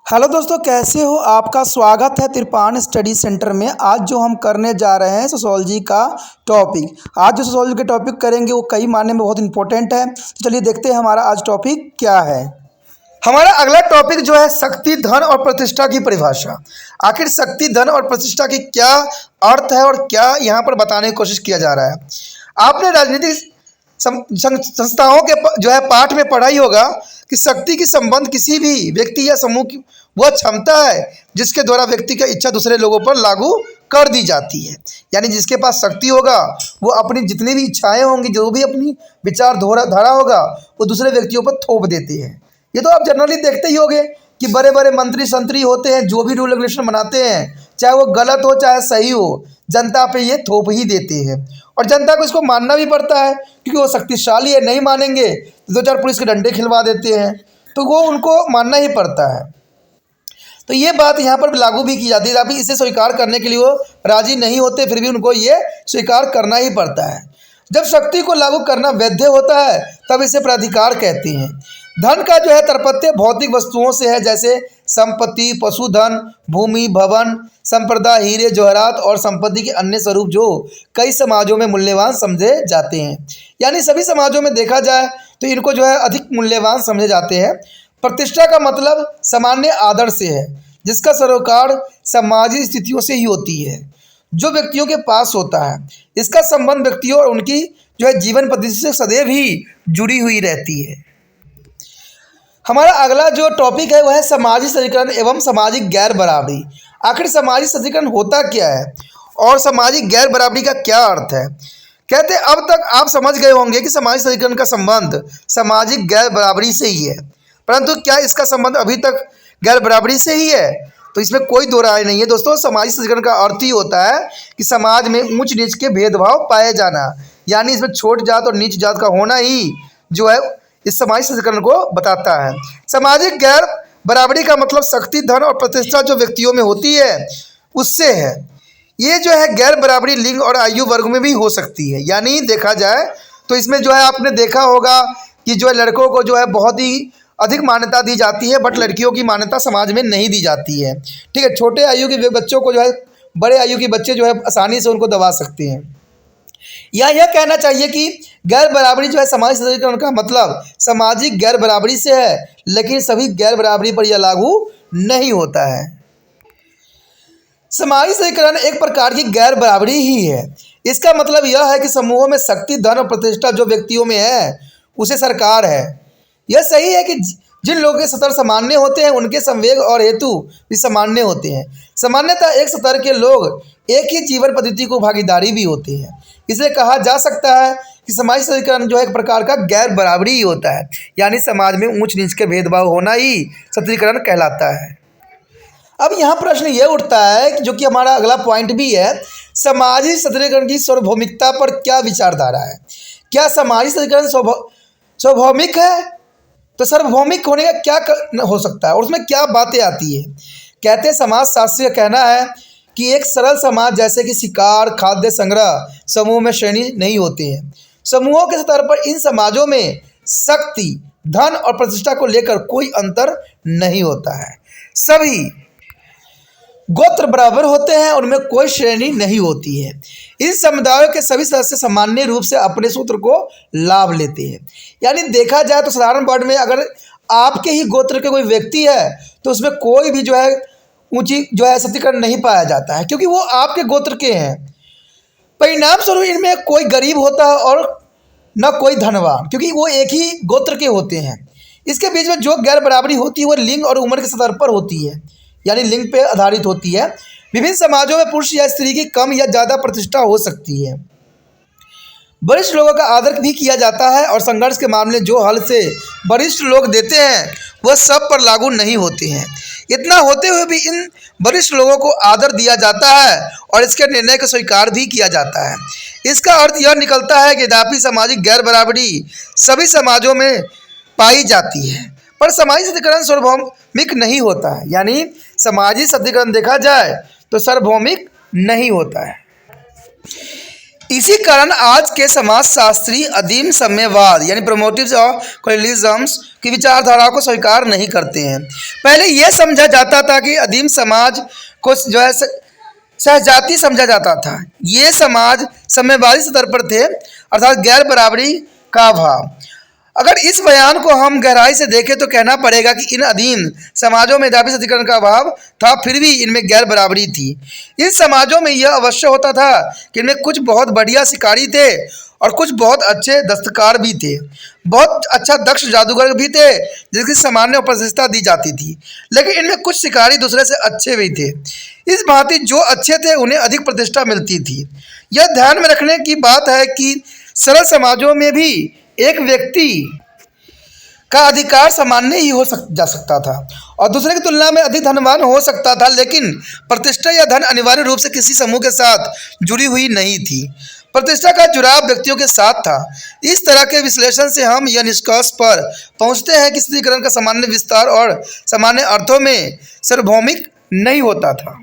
Hello दोस्तों, कैसे हो? आपका स्वागत है तिरपान स्टडी सेंटर में। आज जो हम करने जा रहे हैं सोशोलॉजी का टॉपिक। आज जो सोशोलॉजी के टॉपिक करेंगे वो कई मायने में बहुत इंपॉर्टेंट है। तो चलिए देखते हैं हमारा आज टॉपिक क्या है। हमारा अगला टॉपिक जो है शक्ति, धन और प्रतिष्ठा की परिभाषा। आखिर शक्ति, धन और प्रतिष्ठा की क्या अर्थ है और क्या यहाँ पर बताने की कोशिश किया जा रहा है। आपने राजनीतिक संस्थाओं के जो है पाठ में पढ़ा ही होगा कि शक्ति की संबंध किसी भी व्यक्ति या समूह की वह क्षमता है जिसके द्वारा व्यक्ति की इच्छा दूसरे लोगों पर लागू कर दी जाती है। यानी जिसके पास शक्ति होगा वो अपनी जितनी भी इच्छाएं होंगी, जो भी अपनी विचार धारा होगा, वो दूसरे व्यक्तियों पर थोप देते हैं। ये तो आप जनरली देखते ही होंगे कि बड़े बड़े मंत्री संतरी होते हैं, जो भी रूल रेगुलेशन बनाते हैं, चाहे वो गलत हो चाहे सही हो, जनता पे ये थोप ही देते हैं और जनता को इसको मानना भी पड़ता है क्योंकि वो शक्तिशाली है। नहीं मानेंगे तो दो चार पुलिस के डंडे खिलवा देते हैं, तो वो उनको मानना ही पड़ता है। तो ये बात यहाँ पर लागू भी की जाती है। अभी इसे स्वीकार करने के लिए वो राजी नहीं होते, फिर भी उनको ये स्वीकार करना ही पड़ता है। जब शक्ति को लागू करना वैध होता है तब इसे प्राधिकार कहते हैं। धन का जो है तात्पर्य भौतिक वस्तुओं से है, जैसे संपत्ति, पशुधन, भूमि, भवन, संपदा, हीरे जवाहरात और संपत्ति के अन्य स्वरूप जो कई समाजों में मूल्यवान समझे जाते हैं। यानी सभी समाजों में देखा जाए तो इनको जो है अधिक मूल्यवान समझे जाते हैं। प्रतिष्ठा का मतलब सामान्य आदर से है, जिसका सरोकार सामाजिक स्थितियों से ही होती है, जो व्यक्तियों के पास होता है। इसका संबंध व्यक्तियों और उनकी जो है जीवन पद्धति से सदैव ही जुड़ी हुई रहती है। हमारा अगला जो टॉपिक है वह है सामाजिक सशक्तिकरण एवं सामाजिक गैर बराबरी। आखिर सामाजिक सशक्तिकरण होता क्या है और सामाजिक गैर बराबरी का क्या अर्थ है। कहते हैं अब तक आप समझ गए होंगे कि सामाजिक सशक्तिकरण का संबंध सामाजिक गैर बराबरी से ही है, परंतु क्या इसका संबंध अभी तक गैर बराबरी से ही है? तो इसमें कोई दो राय नहीं है दोस्तों। सामाजिक सशक्तिकरण का अर्थ ही होता है कि समाज में ऊंच नीच के भेदभाव पाए जाना, यानी इसमें छोट जात और नीच जात का होना ही जो है इस सामाजिक सशक्तिकरण को बताता है। सामाजिक गैर बराबरी का मतलब शक्ति, धन और प्रतिष्ठा जो व्यक्तियों में होती है उससे है। ये जो है गैर बराबरी लिंग और आयु वर्ग में भी हो सकती है। यानी देखा जाए तो इसमें जो है आपने देखा होगा कि जो है लड़कों को जो है बहुत ही अधिक मान्यता दी जाती है, बट लड़कियों की मान्यता समाज में नहीं दी जाती है। ठीक है, छोटे आयु के बच्चों को जो है बड़े आयु के बच्चे जो है आसानी से उनको दबा सकते हैं। या यह कहना चाहिए कि गैर बराबरी जो है सामाजिक सशक्तिकरण का मतलब सामाजिक गैर बराबरी से है, लेकिन सभी गैर बराबरी पर यह लागू नहीं होता है। सामाजिक सशक्तिकरण एक प्रकार की गैर बराबरी ही है। इसका मतलब यह है कि समूहों में शक्ति, धन और प्रतिष्ठा जो व्यक्तियों में है उसे सरकार है। यह सही है कि जिन लोगों के स्तर सामान्य होते हैं उनके संवेग और हेतु भी सामान्य होते हैं। सामान्यतः एक स्तर के लोग एक ही जीवन पद्धति को भागीदारी भी होते हैं। इसलिए कहा जा सकता है कि सामाजिक सशक्तिकरण जो है एक प्रकार का गैर बराबरी ही होता है, यानी समाज में ऊंच नीच के भेदभाव होना ही सशक्तिकरण कहलाता है। अब यहाँ प्रश्न ये उठता है कि जो कि हमारा अगला पॉइंट भी है, सामाजिक सशक्तिकरण की सार्वभौमिकता पर क्या विचारधारा है। क्या सामाजिक सशक्तिकरण सार्वभौमिक है? तो सार्वभौमिक होने का क्या हो सकता है और उसमें क्या बातें आती है। कहते हैं समाजशास्त्री का कहना है कि एक सरल समाज जैसे कि शिकार, खाद्य संग्रह समूह में श्रेणी नहीं होते हैं। समूहों के स्तर पर इन समाजों में शक्ति, धन और प्रतिष्ठा को लेकर कोई अंतर नहीं होता है। सभी गोत्र बराबर होते हैं, उनमें कोई श्रेणी नहीं होती है। इन समुदायों के सभी सदस्य सामान्य रूप से अपने सूत्र को लाभ लेते हैं। यानी देखा जाए तो साधारण वर्ड में अगर आपके ही गोत्र के कोई व्यक्ति है तो उसमें कोई भी जो है ऊंची जो है सशक्तिकरण नहीं पाया जाता है, क्योंकि वो आपके गोत्र के हैं। परिणाम स्वरूप इनमें कोई गरीब होता है और न कोई धनवान, क्योंकि वो एक ही गोत्र के होते हैं। इसके बीच में जो गैर बराबरी होती है वो लिंग और उम्र के स्तर पर होती है, यानी लिंग पे आधारित होती है। विभिन्न समाजों में पुरुष या स्त्री की कम या ज़्यादा प्रतिष्ठा हो सकती है। वरिष्ठ लोगों का आदर भी किया जाता है और संघर्ष के मामले जो हल से वरिष्ठ लोग देते हैं वह सब पर लागू नहीं होते हैं। इतना होते हुए भी इन वरिष्ठ लोगों को आदर दिया जाता है और इसके निर्णय को स्वीकार भी किया जाता है। इसका अर्थ यह निकलता है कि यद्यपि सामाजिक गैर बराबरी सभी समाजों में पाई जाती है, पर सामाजिक सशक्तिकरण सार्वभौमिक नहीं होता है। यानी सामाजिक सशक्तिकरण देखा जाए तो सार्वभौमिक नहीं होता है। इसी कारण आज के समाजशास्त्री आदिम साम्यवाद यानी प्रोमोटिव्स ऑफ कॉलोनियलिज्म की विचारधारा को स्वीकार नहीं करते हैं। पहले यह समझा जाता था कि आदिम समाज को जो है सहजाति समझा जाता था। ये समाज साम्यवादी स्तर पर थे, अर्थात गैर बराबरी का भाव। अगर इस बयान को हम गहराई से देखें तो कहना पड़ेगा कि इन अधीन समाजों में मेधावी अधिकरण का अभाव था, फिर भी इनमें गैर बराबरी थी। इन समाजों में यह अवश्य होता था कि इनमें कुछ बहुत बढ़िया शिकारी थे और कुछ बहुत अच्छे दस्तकार भी थे, बहुत अच्छा दक्ष जादूगर भी थे जिसकी सामान्य प्रतिष्ठा दी जाती थी, लेकिन इनमें कुछ शिकारी दूसरे से अच्छे भी थे। इस भांति जो अच्छे थे उन्हें अधिक प्रतिष्ठा मिलती थी। यह ध्यान में रखने की बात है कि सरल समाजों में भी एक व्यक्ति का अधिकार सामान्य ही जा सकता था और दूसरे की तुलना में अधिक धनवान हो सकता था, लेकिन प्रतिष्ठा या धन अनिवार्य रूप से किसी समूह के साथ जुड़ी हुई नहीं थी। प्रतिष्ठा का जुड़ाव व्यक्तियों के साथ था। इस तरह के विश्लेषण से हम यह निष्कर्ष पर पहुंचते हैं कि स्त्रीकरण का सामान्य विस्तार और सामान्य अर्थों में सार्वभौमिक नहीं होता था।